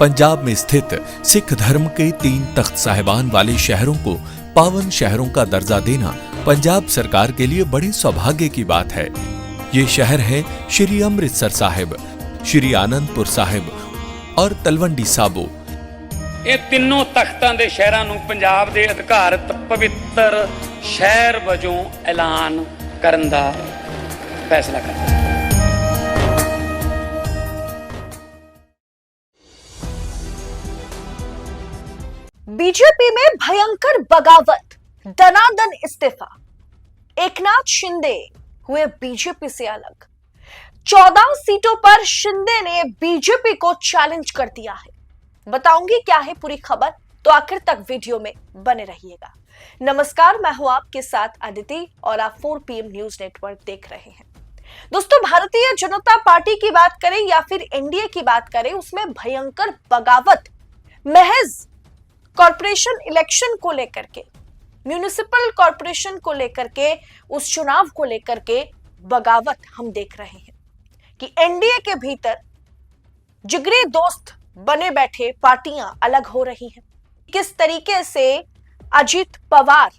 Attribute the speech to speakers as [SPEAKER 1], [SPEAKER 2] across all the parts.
[SPEAKER 1] पंजाब में स्थित सिख धर्म के 3 तख्त साहिबान वाले शहरों को पावन शहरों का दर्जा देना पंजाब सरकार के लिए बड़े सौभाग्य की बात है। ये शहर है श्री अमृतसर साहिब, श्री आनंदपुर साहिब और तलवंडी साबो।
[SPEAKER 2] ਇਹ ਤਿੰਨੋਂ ਤਖਤਾਂ ਦੇ ਸ਼ਹਿਰਾਂ ਨੂੰ ਪੰਜਾਬ ਦੇ ਅਧਿਕਾਰਤ ਪਵਿੱਤਰ ਸ਼ਹਿਰ ਵਜੋਂ ਐਲਾਨ ਕਰਨ ਦਾ ਫੈਸਲਾ ਕੀਤਾ।
[SPEAKER 3] बीजेपी में भयंकर बगावत, दनादन इस्तीफा। एकनाथ शिंदे हुए बीजेपी से अलग। 14 सीटों पर शिंदे ने बीजेपी को चैलेंज कर दिया है। बताऊंगी क्या है पूरी खबर, तो आखिर तक वीडियो में बने रहिएगा। नमस्कार, मैं हूं आपके साथ अदिति और आप 4 PM न्यूज नेटवर्क देख रहे हैं। दोस्तों, भारतीय जनता पार्टी की बात करें या फिर एनडीए की बात करें, उसमें भयंकर बगावत महज कॉर्पोरेशन इलेक्शन को लेकर के, म्युनिसिपल कॉर्पोरेशन को लेकर के, उस चुनाव को लेकर के बगावत हम देख रहे हैं कि एनडीए के भीतर जिगरी दोस्त बने बैठे पार्टियां अलग हो रही हैं। किस तरीके से अजीत पवार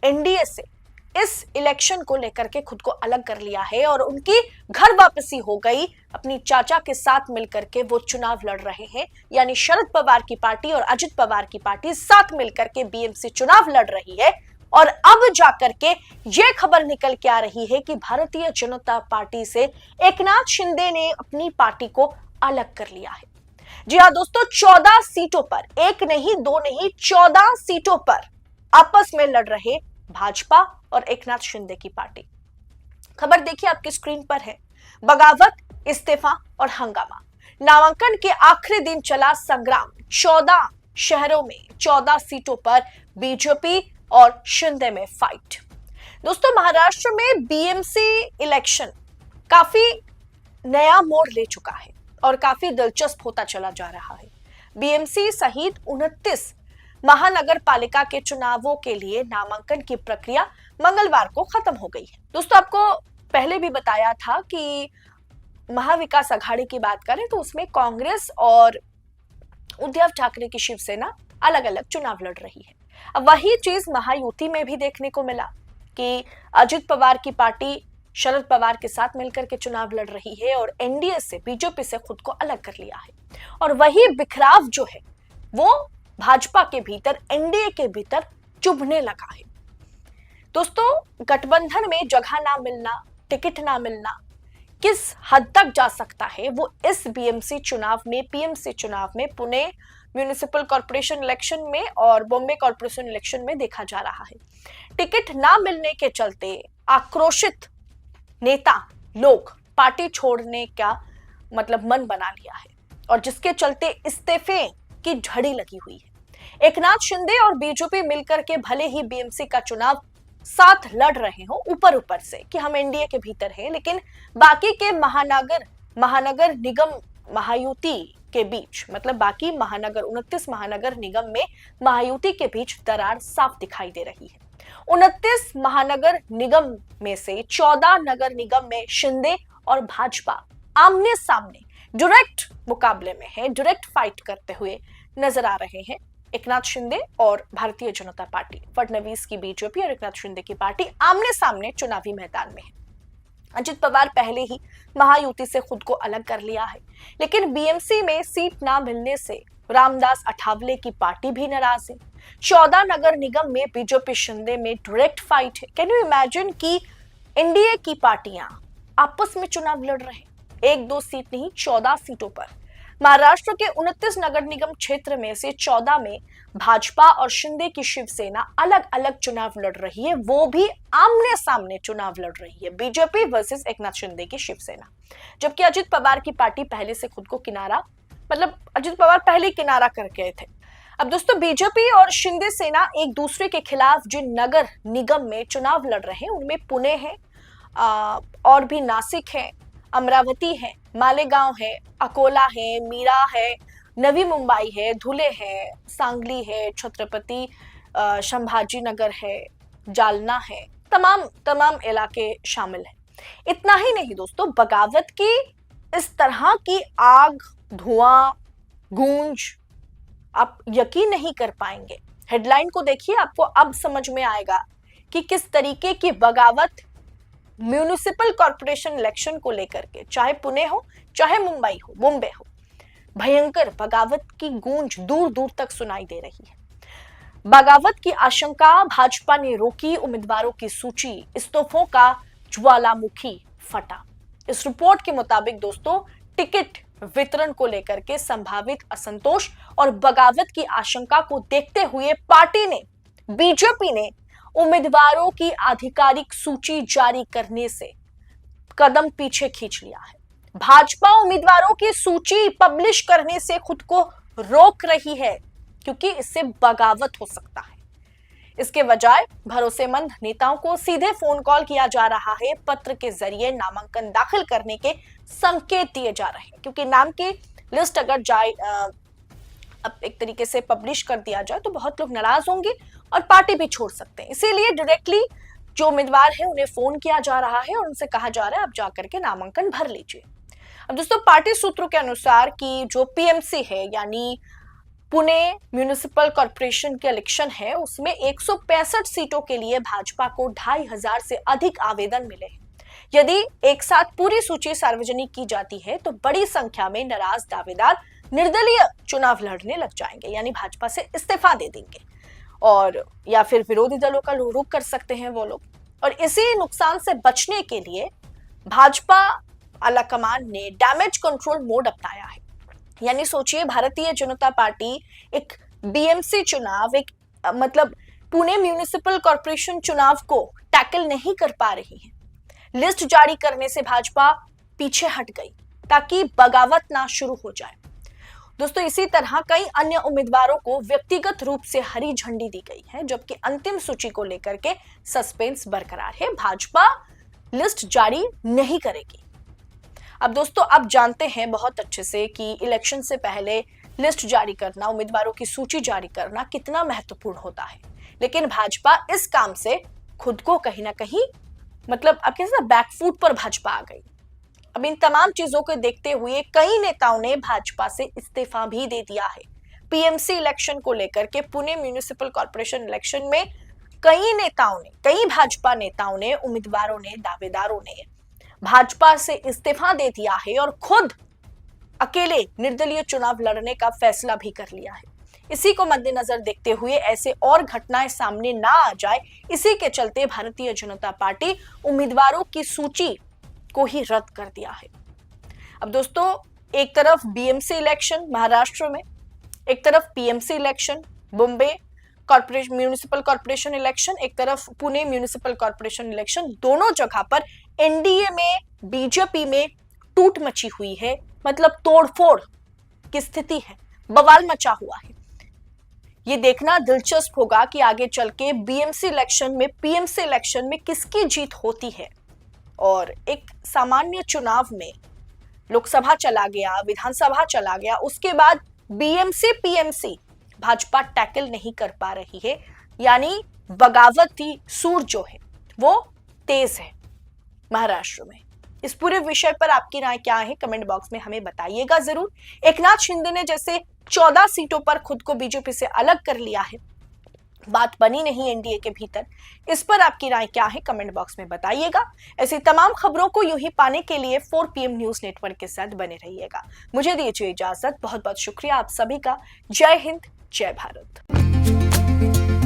[SPEAKER 3] एनडीए से इस इलेक्शन को लेकर के खुद को अलग कर लिया है और उनकी घर वापसी हो गई। अपनी चाचा के साथ मिलकर के वो चुनाव लड़ रहे हैं, यानी शरद पवार की पार्टी और अजित पवार की पार्टी साथ मिलकर के बीएमसी चुनाव लड़ रही है। और अब जाकर के ये खबर निकल के आ रही है कि भारतीय जनता पार्टी से एकनाथ शिंदे ने अपनी पार्टी को अलग कर लिया है। जी हाँ दोस्तों, 14 सीटों पर, एक नहीं दो नहीं 14 सीटों पर आपस में लड़ रहे भाजपा और एकनाथ शिंदे की पार्टी। खबर देखिए, आपकी स्क्रीन पर है। बगावत, इस्तीफा और हंगामा। नामांकन के आखिरी दिन चला संग्राम। 14 शहरों में 14 सीटों पर बीजेपी और शिंदे में फाइट। दोस्तों, महाराष्ट्र में बीएमसी इलेक्शन काफी नया मोड़ ले चुका है और काफी दिलचस्प होता चला जा रहा है। बीएमसी सहित 29 महानगर पालिका के चुनावों के लिए नामांकन की प्रक्रिया मंगलवार को खत्म हो गई है। दोस्तों, आपको पहले भी बताया था कि महाविकास आघाड़ी की बात करें तो उसमें कांग्रेस और उद्धव ठाकरे की शिवसेना अलग अलग चुनाव लड़ रही है। अब वही चीज महायुति में भी देखने को मिला कि अजित पवार की पार्टी शरद पवार के साथ मिलकर के चुनाव लड़ रही है और एनडीए से, बीजेपी से खुद को अलग कर लिया है। और वही बिखराव जो है वो भाजपा के भीतर, एनडीए के भीतर चुभने लगा है। दोस्तों, गठबंधन में जगह ना मिलना, टिकट ना मिलना किस हद तक जा सकता है वो इस बीएमसी चुनाव में, पीएमसी चुनाव में, पुणे म्युनिसिपल कॉर्पोरेशन इलेक्शन में और बॉम्बे कॉर्पोरेशन इलेक्शन में देखा जा रहा है। टिकट ना मिलने के चलते आक्रोशित नेता लोग पार्टी छोड़ने का मन बना लिया है और जिसके चलते इस्तीफे की झड़ी लगी हुई है। एकनाथ शिंदे और बीजेपी मिलकर के भले ही बीएमसी का चुनाव साथ लड़ रहे हो ऊपर ऊपर से कि हम एनडीए के भीतर हैं, लेकिन बाकी के महानगर निगम महायुति के बीच, बाकी महानगर 29 महानगर निगम में महायुति के बीच दरार साफ दिखाई दे रही है। 29 महानगर निगम में से 14 नगर निगम में शिंदे और भाजपा आमने सामने डायरेक्ट मुकाबले में है, डायरेक्ट फाइट करते हुए नजर आ रहे हैं। एकनाथ शिंदे और भारतीय जनता पार्टी, फडणवीस की बीजेपी और एकनाथ शिंदे की पार्टी आमने सामने चुनावी मैदान में है। अजित पवार पहले ही महायुति से खुद को अलग कर लिया है, लेकिन बीएमसी में सीट ना मिलने से रामदास अठावले की पार्टी भी नाराज है। 14 नगर निगम में बीजेपी शिंदे में डायरेक्ट फाइट है। कैन यू इमेजिन कि एनडीए की पार्टियां आपस में चुनाव लड़ रहे हैं, 1-2 सीट नहीं 14 सीटों पर। महाराष्ट्र के 29 नगर निगम क्षेत्र में से 14 में भाजपा और शिंदे की शिवसेना अलग अलग चुनाव लड़ रही है, वो भी आमने सामने चुनाव लड़ रही है, बीजेपी वर्सेस एकनाथ शिंदे की शिवसेना। जबकि अजित पवार की पार्टी पहले से खुद को किनारा, अजित पवार पहले किनारा कर गए थे। अब दोस्तों, बीजेपी और शिंदे सेना एक दूसरे के खिलाफ जिन नगर निगम में चुनाव लड़ रहे हैं उनमें पुणे है, और भी नासिक है, अमरावती है, मालेगांव है, अकोला है, मीरा है, नवी मुंबई है, धुले है, सांगली है, छत्रपति संभाजी नगर है, जालना है, तमाम इलाके शामिल हैं। इतना ही नहीं दोस्तों, बगावत की इस तरह की आग, धुआं, गूंज, आप यकीन नहीं कर पाएंगे। हेडलाइन को देखिए, आपको अब समझ में आएगा कि किस तरीके की बगावत म्यूनिसिपल कॉर्पोरेशन इलेक्शन को लेकर के, चाहे पुणे हो, चाहे मुंबई हो, मुंबई हो, भयंकर बगावत की गूंज दूर दूर तक सुनाई दे रही है। बगावत की आशंका, भाजपा ने रोकी उम्मीदवारों की सूची, इस्तीफों का ज्वालामुखी फटा। इस रिपोर्ट के मुताबिक दोस्तों, टिकट वितरण को लेकर के संभावित असंतोष और बगावत की आशंका को देखते हुए बीजेपी ने उम्मीदवारों की आधिकारिक सूची जारी करने से कदम पीछे खींच लिया है। भाजपा उम्मीदवारों की सूची पब्लिश करने से खुद को रोक रही है, क्योंकि इससे बगावत हो सकता है। इसके बजाय भरोसेमंद नेताओं को सीधे फोन कॉल किया जा रहा है, पत्र के जरिए नामांकन दाखिल करने के संकेत दिए जा रहे हैं, क्योंकि नाम की लिस्ट अगर जाए अब एक तरीके से पब्लिश कर दिया जाए तो बहुत लोग नाराज होंगे और पार्टी भी छोड़ सकते हैं। इसीलिए डायरेक्टली जो उम्मीदवार है उन्हें फोन किया जा रहा है और उनसे कहा जा रहा है आप जाकर के नामांकन भर लीजिए। अब दोस्तों, पार्टी सूत्रों के अनुसार कि जो पीएमसी है यानी पुणे म्यूनिसिपल कॉर्पोरेशन के इलेक्शन है, उसमें 165 सीटों के लिए भाजपा को 2500 से अधिक आवेदन मिले हैं। यदि एक साथ पूरी सूची सार्वजनिक की जाती है तो बड़ी संख्या में नाराज दावेदार निर्दलीय चुनाव लड़ने लग जाएंगे, यानी भाजपा से इस्तीफा दे देंगे और या फिर विरोधी दलों का रुख कर सकते हैं वो लोग। और इसी नुकसान से बचने के लिए भाजपा आलाकमान ने डैमेज कंट्रोल मोड अपनाया है। यानी सोचिए, भारतीय जनता पार्टी एक बीएमसी चुनाव, मतलब पुणे म्यूनिसिपल कॉर्पोरेशन चुनाव को टैकल नहीं कर पा रही है। लिस्ट जारी करने से भाजपा पीछे हट गई ताकि बगावत ना शुरू हो जाए। दोस्तों, इसी तरह कई अन्य उम्मीदवारों को व्यक्तिगत रूप से हरी झंडी दी गई है, जबकि अंतिम सूची को लेकर के सस्पेंस बरकरार है। भाजपा लिस्ट जारी नहीं करेगी। अब दोस्तों, आप जानते हैं बहुत अच्छे से कि इलेक्शन से पहले लिस्ट जारी करना, उम्मीदवारों की सूची जारी करना कितना महत्वपूर्ण होता है, लेकिन भाजपा इस काम से खुद को कहीं ना कहीं, मतलब अब कैसे बैकफुट पर भाजपा आ गई। अब इन तमाम चीजों को देखते हुए कई नेताओं ने भाजपा से इस्तीफा भी दे दिया है। पीएमसी इलेक्शन को लेकर के पुणे म्यूनिसिपल कॉर्पोरेशन इलेक्शन में कई भाजपा नेताओं ने, उम्मीदवारों ने, दावेदारों ने भाजपा से इस्तीफा दे दिया है और खुद अकेले निर्दलीय चुनाव लड़ने का फैसला भी कर लिया है। इसी को मद्देनजर देखते हुए ऐसे और घटनाएं सामने ना आ जाए, इसी के चलते भारतीय जनता पार्टी उम्मीदवारों की सूची को ही रद्द कर दिया है। अब दोस्तों, एक तरफ बीएमसी इलेक्शन महाराष्ट्र में, एक तरफ PMC election Mumbai corporation municipal corporation election, एक तरफ पुणे म्यूनिसिपल कॉर्पोरेशन इलेक्शन, दोनों जगह पर एनडीए में, बीजेपी में टूट मची हुई है, मतलब तोड़फोड़ की स्थिति है, बवाल मचा हुआ है। ये देखना दिलचस्प होगा कि आगे चल के बीएमसी इलेक्शन में, पीएमसी इलेक्शन में किसकी जीत होती है। और एक सामान्य चुनाव में लोकसभा चला गया, विधानसभा चला गया, उसके बाद बीएमसी पीएमसी भाजपा टैकल नहीं कर पा रही है, यानी बगावती सूर जो है वो तेज है महाराष्ट्र में। इस पूरे विषय पर आपकी राय क्या है, कमेंट बॉक्स में हमें बताइएगा जरूर। एकनाथ शिंदे ने जैसे 14 सीटों पर खुद को बीजेपी से अलग कर लिया है, बात बनी नहीं एनडीए के भीतर, इस पर आपकी राय क्या है, कमेंट बॉक्स में बताइएगा। ऐसी तमाम खबरों को यूं ही पाने के लिए 4 PM न्यूज नेटवर्क के साथ बने रहिएगा। मुझे दीजिए इजाजत, बहुत बहुत शुक्रिया आप सभी का। जय हिंद, जय भारत।